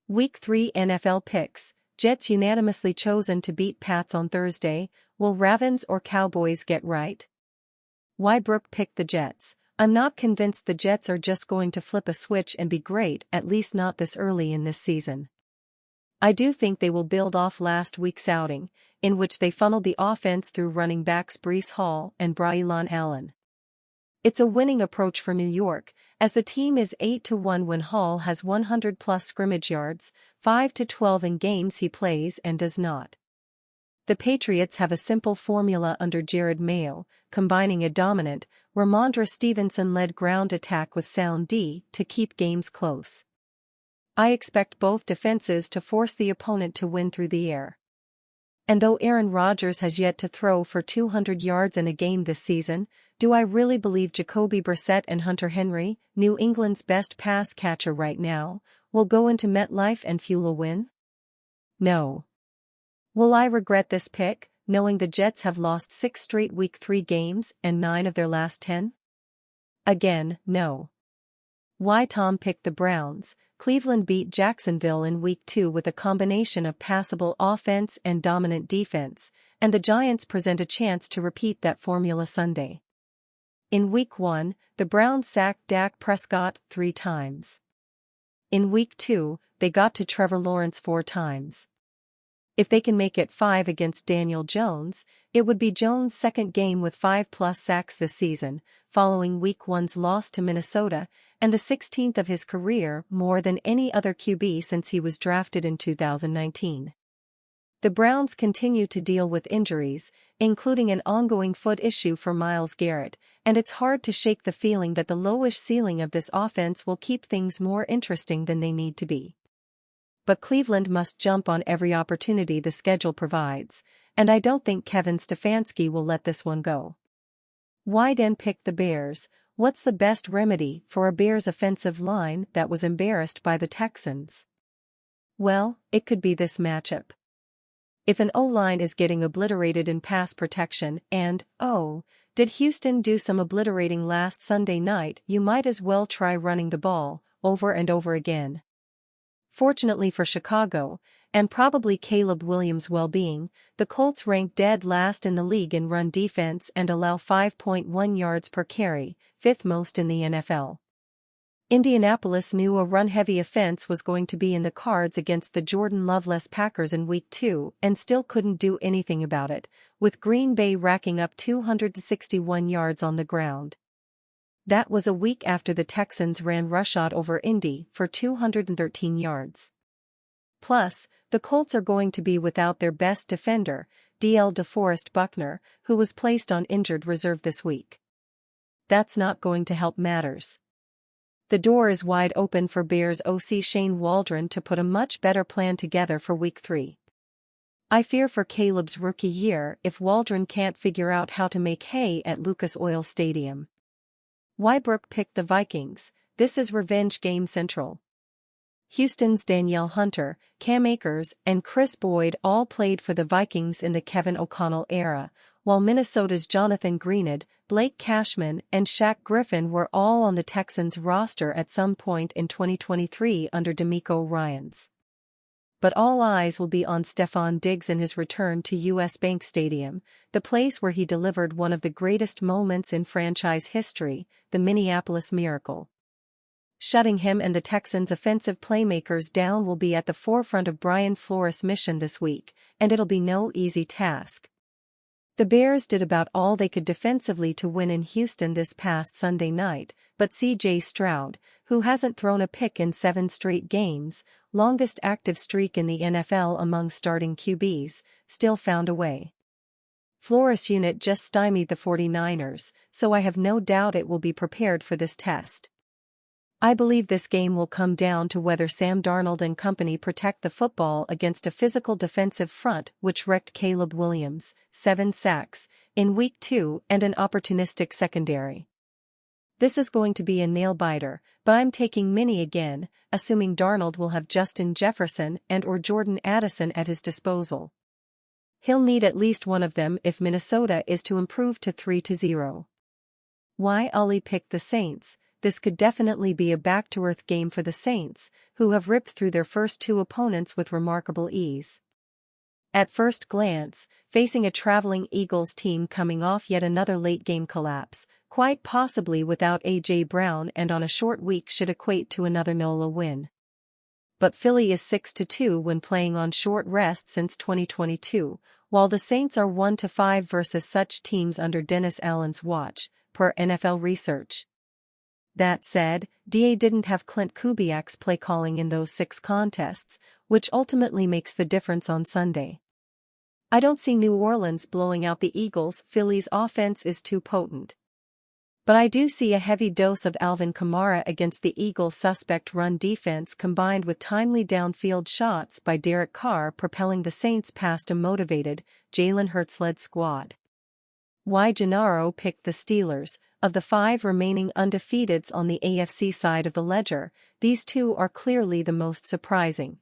Week 3 NFL picks. Jets unanimously chosen to beat Pats on Thursday. Will Ravens or Cowboys get right? Why Brooke picked the Jets? I'm not convinced the Jets are just going to flip a switch and be great, at least not this early in this season. I do think they will build off last week's outing, in which they funneled the offense through running backs Breece Hall and Braylon Allen. It's a winning approach for New York, as the team is 8-1 when Hall has 100-plus scrimmage yards, 5-12 in games he plays and does not. The Patriots have a simple formula under Jared Mayo, combining a dominant, Ramondre Stevenson-led ground attack with sound D to keep games close. I expect both defenses to force the opponent to win through the air. And though Aaron Rodgers has yet to throw for 200 yards in a game this season, do I really believe Jacoby Brissett and Hunter Henry, New England's best pass catcher right now, will go into MetLife and fuel a win? No. Will I regret this pick, knowing the Jets have lost 6 straight Week 3 games and 9 of their last 10? Again, no. Why Tom picked the Browns? Cleveland beat Jacksonville in Week 2 with a combination of passable offense and dominant defense, and the Giants present a chance to repeat that formula Sunday. In Week 1, the Browns sacked Dak Prescott 3 times. In Week 2, they got to Trevor Lawrence 4 times. If they can make it 5 against Daniel Jones, it would be Jones' second game with 5-plus sacks this season, following Week 1's loss to Minnesota, and the 16th of his career, more than any other QB since he was drafted in 2019. The Browns continue to deal with injuries, including an ongoing foot issue for Myles Garrett, and it's hard to shake the feeling that the lowish ceiling of this offense will keep things more interesting than they need to be. But Cleveland must jump on every opportunity the schedule provides, and I don't think Kevin Stefanski will let this one go. Why then pick the Bears? What's the best remedy for a Bears offensive line that was embarrassed by the Texans? Well, it could be this matchup. If an O-line is getting obliterated in pass protection and, oh, did Houston do some obliterating last Sunday night, you might as well try running the ball over and over again. Fortunately for Chicago, and probably Caleb Williams' well-being, the Colts rank dead last in the league in run defense and allow 5.1 yards per carry, 5th most in the NFL. Indianapolis knew a run-heavy offense was going to be in the cards against the Jordan Love-less Packers in Week 2 and still couldn't do anything about it, with Green Bay racking up 261 yards on the ground. That was a week after the Texans ran roughshod over Indy for 213 yards. Plus, the Colts are going to be without their best defender, D.L. DeForest Buckner, who was placed on injured reserve this week. That's not going to help matters. The door is wide open for Bears OC Shane Waldron to put a much better plan together for Week 3. I fear for Caleb's rookie year if Waldron can't figure out how to make hay at Lucas Oil Stadium. Why Brooke picked the Vikings? This is Revenge Game Central. Houston's Danielle Hunter, Cam Akers, and Chris Boyd all played for the Vikings in the Kevin O'Connell era, while Minnesota's Jonathan Greenid, Blake Cashman, and Shaq Griffin were all on the Texans roster at some point in 2023 under DeMeco Ryans. But all eyes will be on Stefon Diggs in his return to US Bank Stadium, the place where he delivered one of the greatest moments in franchise history, the Minneapolis Miracle. Shutting him and the Texans' offensive playmakers down will be at the forefront of Brian Flores' mission this week, and it'll be no easy task. The Bears did about all they could defensively to win in Houston this past Sunday night, but C.J. Stroud, who hasn't thrown a pick in 7 straight games, longest active streak in the NFL among starting QBs, still found a way. Flores' unit just stymied the 49ers, so I have no doubt it will be prepared for this test. I believe this game will come down to whether Sam Darnold and company protect the football against a physical defensive front which wrecked Caleb Williams, 7 sacks, in Week 2 and an opportunistic secondary. This is going to be a nail-biter, but I'm taking Minnie again, assuming Darnold will have Justin Jefferson and/or Jordan Addison at his disposal. He'll need at least one of them if Minnesota is to improve to 3-0. Why Ollie picked the Saints? this could definitely be a back-to-earth game for the Saints, who have ripped through their first two opponents with remarkable ease. At first glance, facing a traveling Eagles team coming off yet another late-game collapse, quite possibly without A.J. Brown and on a short week, should equate to another NOLA win. But Philly is 6-2 when playing on short rest since 2022, while the Saints are 1-5 versus such teams under Dennis Allen's watch, per NFL research. That said, DA didn't have Clint Kubiak's play calling in those 6 contests, which ultimately makes the difference on Sunday. I don't see New Orleans blowing out the Eagles. Philly's offense is too potent. But I do see a heavy dose of Alvin Kamara against the Eagles' suspect run defense combined with timely downfield shots by Derek Carr propelling the Saints past a motivated, Jalen Hurts-led squad. Why Gennaro picked the Steelers. Of the 5 remaining undefeateds on the AFC side of the ledger, these 2 are clearly the most surprising.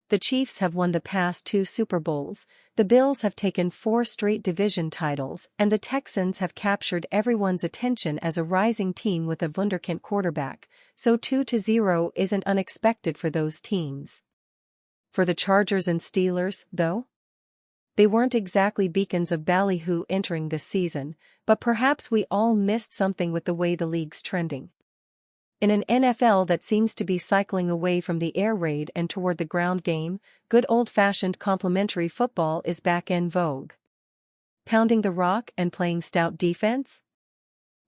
The Chiefs have won the past 2 Super Bowls, the Bills have taken 4 straight division titles, and the Texans have captured everyone's attention as a rising team with a wunderkind quarterback, so 2-0 isn't unexpected for those teams. For the Chargers and Steelers, though? They weren't exactly beacons of ballyhoo entering this season, but perhaps we all missed something with the way the league's trending. In an NFL that seems to be cycling away from the air raid and toward the ground game, good old-fashioned complementary football is back en vogue. Pounding the rock and playing stout defense?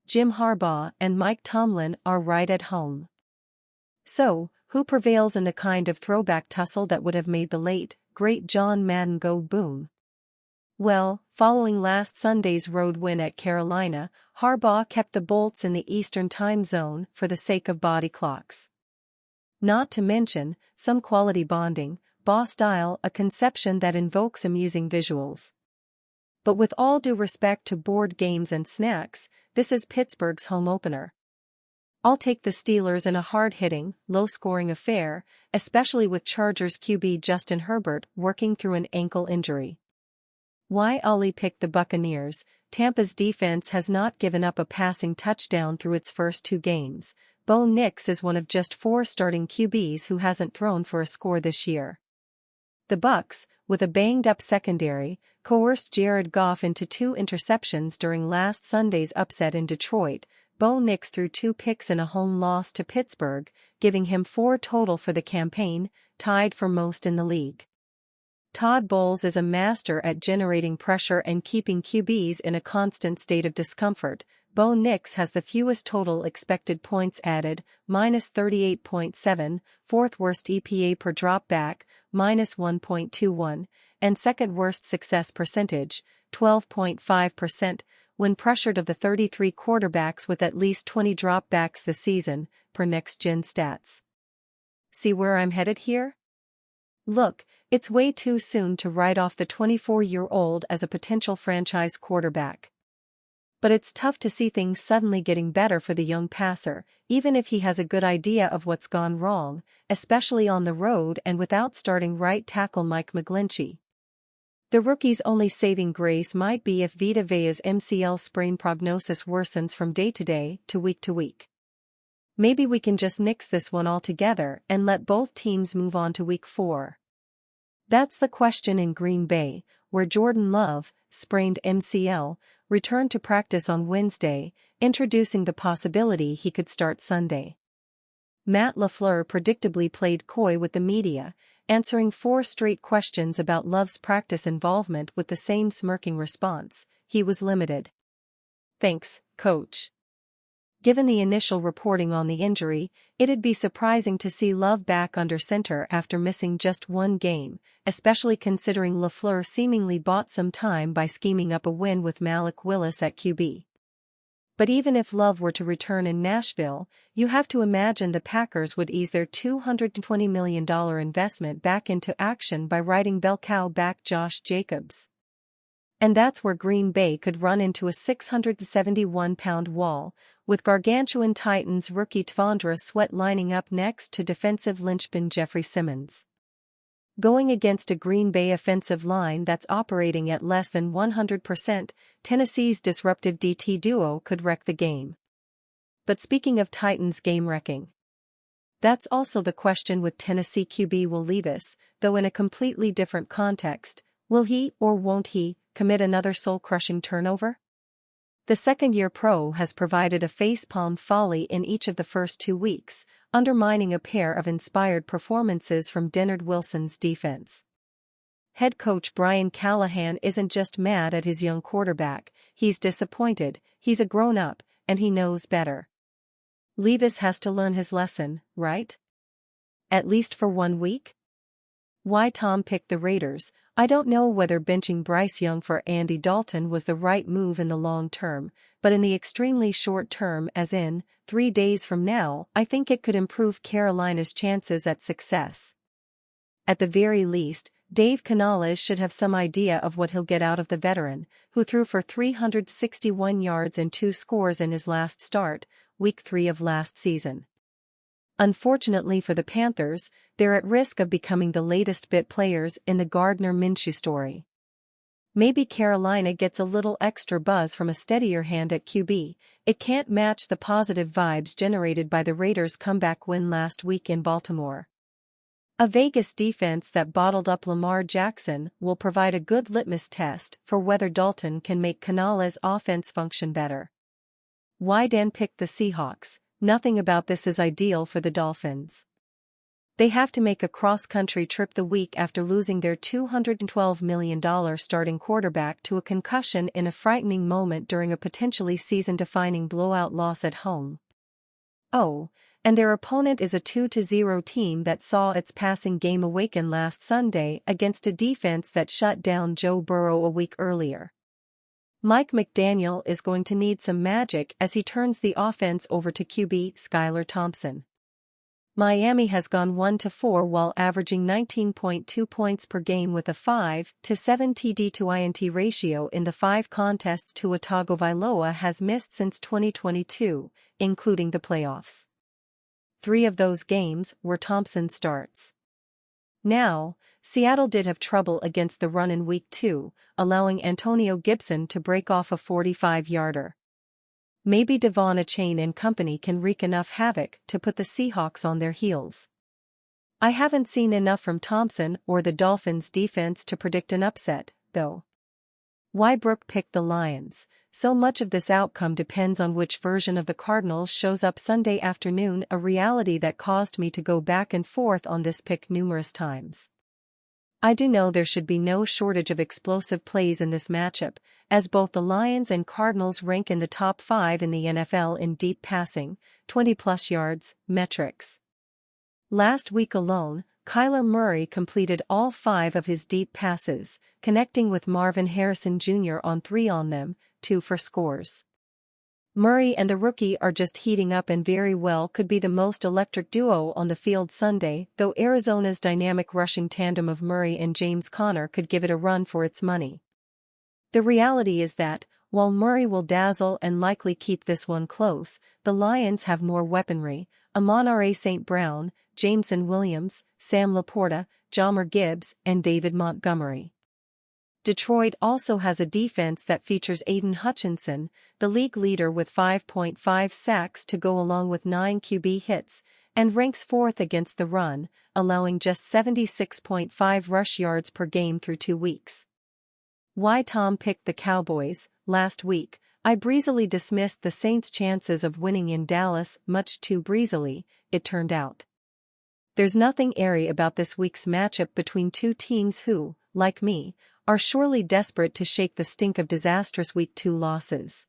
Jim Harbaugh and Mike Tomlin are right at home. So, who prevails in the kind of throwback tussle that would have made the late, great John Madden go boom? Well, following last Sunday's road win at Carolina, Harbaugh kept the Bolts in the Eastern time zone for the sake of body clocks. Not to mention, some quality bonding, boss style, a conception that invokes amusing visuals. But with all due respect to board games and snacks, this is Pittsburgh's home opener. I'll take the Steelers in a hard-hitting, low-scoring affair, especially with Chargers QB Justin Herbert working through an ankle injury. Why Ollie picked the Buccaneers. Tampa's defense has not given up a passing touchdown through its first 2 games. Bo Nix is one of just 4 starting QBs who hasn't thrown for a score this year. The Bucs, with a banged-up secondary, coerced Jared Goff into 2 interceptions during last Sunday's upset in Detroit. Bo Nix threw 2 picks in a home loss to Pittsburgh, giving him 4 total for the campaign, tied for most in the league. Todd Bowles is a master at generating pressure and keeping QBs in a constant state of discomfort. Bo Nix has the fewest total expected points added, -38.7, 4th worst EPA per dropback, -1.21, and 2nd worst success percentage, 12.5%, when pressured of the 33 quarterbacks with at least 20 dropbacks this season, per Next Gen Stats. See where I'm headed here? Look, it's way too soon to write off the 24-year-old as a potential franchise quarterback. But it's tough to see things suddenly getting better for the young passer, even if he has a good idea of what's gone wrong, especially on the road and without starting right tackle Mike McGlinchey. The rookie's only saving grace might be if Vita Vea's MCL sprain prognosis worsens from day to day to week. Maybe we can just nix this one altogether and let both teams move on to week 4. That's the question in Green Bay, where Jordan Love, sprained MCL, returned to practice on Wednesday, introducing the possibility he could start Sunday. Matt LaFleur predictably played coy with the media, answering 4 straight questions about Love's practice involvement with the same smirking response: he was limited. Thanks, coach. Given the initial reporting on the injury, it'd be surprising to see Love back under center after missing just 1 game, especially considering LaFleur seemingly bought some time by scheming up a win with Malik Willis at QB. But even if Love were to return in Nashville, you have to imagine the Packers would ease their $220 million investment back into action by riding bell cow back Josh Jacobs. And that's where Green Bay could run into a 671-pound wall, with gargantuan Titans rookie Tvondra Sweat lining up next to defensive linchpin Jeffrey Simmons. Going against a Green Bay offensive line that's operating at less than 100%, Tennessee's disruptive DT duo could wreck the game. But speaking of Titans game-wrecking, that's also the question with Tennessee QB Will Levis, though in a completely different context. Will he, or won't he, commit another soul-crushing turnover? The second-year pro has provided a facepalm folly in each of the first 2 weeks, undermining a pair of inspired performances from Dennard Wilson's defense. Head coach Brian Callahan isn't just mad at his young quarterback, he's disappointed. He's a grown-up, and he knows better. Levis has to learn his lesson, right? At least for 1 week? Why Tom picked the Raiders? I don't know whether benching Bryce Young for Andy Dalton was the right move in the long term, but in the extremely short term, as in 3 days from now, I think it could improve Carolina's chances at success. At the very least, Dave Canales should have some idea of what he'll get out of the veteran, who threw for 361 yards and 2 scores in his last start, Week 3 of last season. Unfortunately for the Panthers, they're at risk of becoming the latest bit players in the Gardner Minshew story. Maybe Carolina gets a little extra buzz from a steadier hand at QB. It can't match the positive vibes generated by the Raiders' comeback win last week in Baltimore. A Vegas defense that bottled up Lamar Jackson will provide a good litmus test for whether Dalton can make Canales' offense function better. Why Dan picked the Seahawks? Nothing about this is ideal for the Dolphins. They have to make a cross-country trip the week after losing their $212 million starting quarterback to a concussion in a frightening moment during a potentially season-defining blowout loss at home. Oh, and their opponent is a 2-0 team that saw its passing game awaken last Sunday against a defense that shut down Joe Burrow a week earlier. Mike McDaniel is going to need some magic as he turns the offense over to QB Skylar Thompson. Miami has gone 1-4 while averaging 19.2 points per game with a 5-7 TD to INT ratio in the 5 contests Tua Tagovailoa has missed since 2022, including the playoffs. 3 of those games were Thompson starts. Now, Seattle did have trouble against the run in Week 2, allowing Antonio Gibson to break off a 45-yarder. Maybe Devon Achane and company can wreak enough havoc to put the Seahawks on their heels. I haven't seen enough from Thompson or the Dolphins' defense to predict an upset, though. Why Brooke picked the Lions? So much of this outcome depends on which version of the Cardinals shows up Sunday afternoon, a reality that caused me to go back and forth on this pick numerous times. I do know there should be no shortage of explosive plays in this matchup, as both the Lions and Cardinals rank in the top 5 in the NFL in deep passing, 20-plus yards, metrics. Last week alone, Kyler Murray completed all 5 of his deep passes, connecting with Marvin Harrison Jr. on 3 on them, 2 for scores. Murray and the rookie are just heating up and very well could be the most electric duo on the field Sunday, though Arizona's dynamic rushing tandem of Murray and James Conner could give it a run for its money. The reality is that, while Murray will dazzle and likely keep this one close, the Lions have more weaponry: Amon-Ra St. Brown, Jameson Williams, Sam Laporta, Jahmyr Gibbs, and David Montgomery. Detroit also has a defense that features Aiden Hutchinson, the league leader with 5.5 sacks to go along with 9 QB hits, and ranks 4th against the run, allowing just 76.5 rush yards per game through 2 weeks. Why Tom picked the Cowboys? Last week, I breezily dismissed the Saints' chances of winning in Dallas, much too breezily, it turned out. There's nothing airy about this week's matchup between 2 teams who, like me, are surely desperate to shake the stink of disastrous Week 2 losses.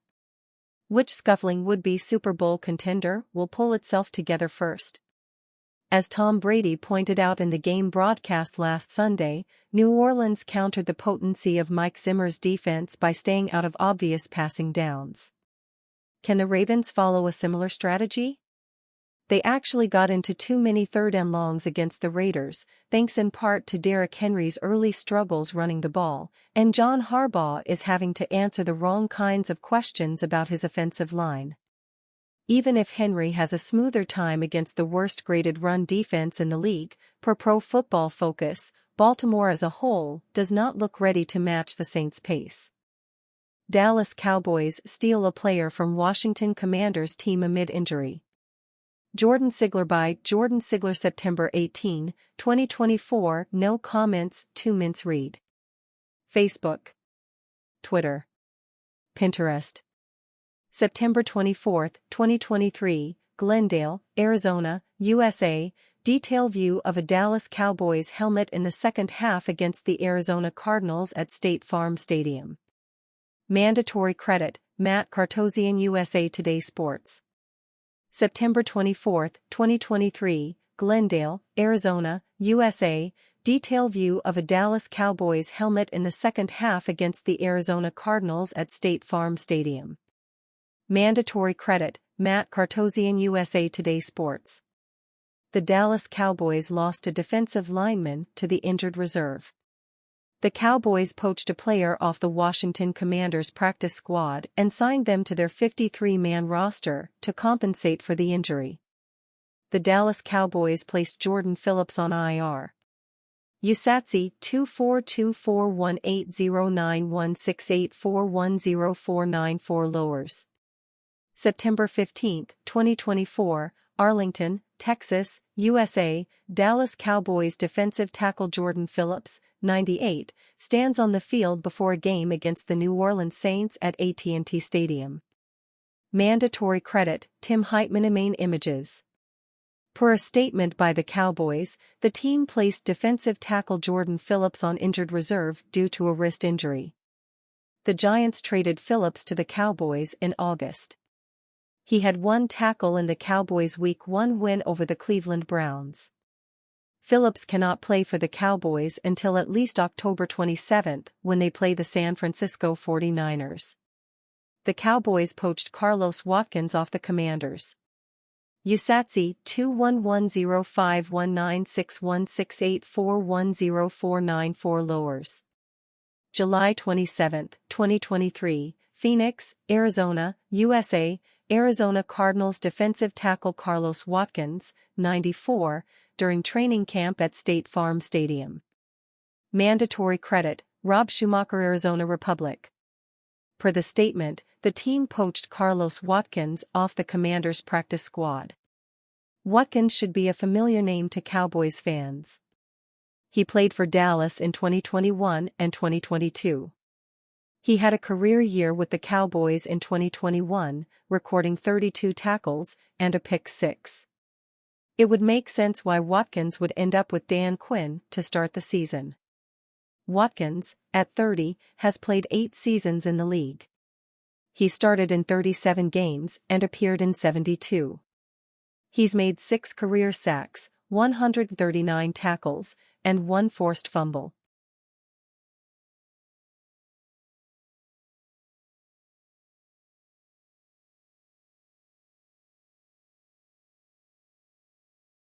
Which scuffling would-be Super Bowl contender will pull itself together first? As Tom Brady pointed out in the game broadcast last Sunday, New Orleans countered the potency of Mike Zimmer's defense by staying out of obvious passing downs. Can the Ravens follow a similar strategy? They actually got into too many third and longs against the Raiders, thanks in part to Derrick Henry's early struggles running the ball, and John Harbaugh is having to answer the wrong kinds of questions about his offensive line. Even if Henry has a smoother time against the worst-graded run defense in the league, per Pro Football Focus, Baltimore as a whole does not look ready to match the Saints' pace. Dallas Cowboys steal a player from Washington Commanders team amid injury. Jordan Sigler by Jordan Sigler September 18, 2024. No comments. 2 minutes read. Facebook, Twitter, Pinterest. September 24, 2023, Glendale, Arizona, USA. Detail view of a Dallas Cowboys helmet in the second half against the Arizona Cardinals at State Farm Stadium. Mandatory credit, Matt Cartosian, USA Today Sports. September 24, 2023, Glendale, Arizona, USA. Detail view of a Dallas Cowboys helmet in the second half against the Arizona Cardinals at State Farm Stadium. Mandatory credit, Matt Cartosian, USA Today Sports. The Dallas Cowboys lost a defensive lineman to the injured reserve. The Cowboys poached a player off the Washington Commanders practice squad and signed them to their 53-man roster to compensate for the injury. The Dallas Cowboys placed Jordan Phillips on IR. USATSI 242418091684104494 lowers. September 15, 2024, Arlington, Texas, USA. Dallas Cowboys defensive tackle Jordan Phillips, 98, stands on the field before a game against the New Orleans Saints at AT&T Stadium. Mandatory credit, Tim Heitman. Main images. Per a statement by the Cowboys, the team placed defensive tackle Jordan Phillips on injured reserve due to a wrist injury. The Giants traded Phillips to the Cowboys in August. He had one tackle in the Cowboys' Week 1 win over the Cleveland Browns. Phillips cannot play for the Cowboys until at least October 27, when they play the San Francisco 49ers. The Cowboys poached Carlos Watkins off the Commanders. USATSI 211051961684104494 lowers. July 27, 2023, Phoenix, Arizona, USA. Arizona Cardinals defensive tackle Carlos Watkins, 94, during training camp at State Farm Stadium. Mandatory credit, Rob Schumacher, Arizona Republic. Per the statement, the team poached Carlos Watkins off the Commanders' practice squad. Watkins should be a familiar name to Cowboys fans. He played for Dallas in 2021 and 2022. He had a career year with the Cowboys in 2021, recording 32 tackles and a pick six. It would make sense why Watkins would end up with Dan Quinn to start the season. Watkins, at 30, has played 8 seasons in the league. He started in 37 games and appeared in 72. He's made 6 career sacks, 139 tackles, and 1 forced fumble.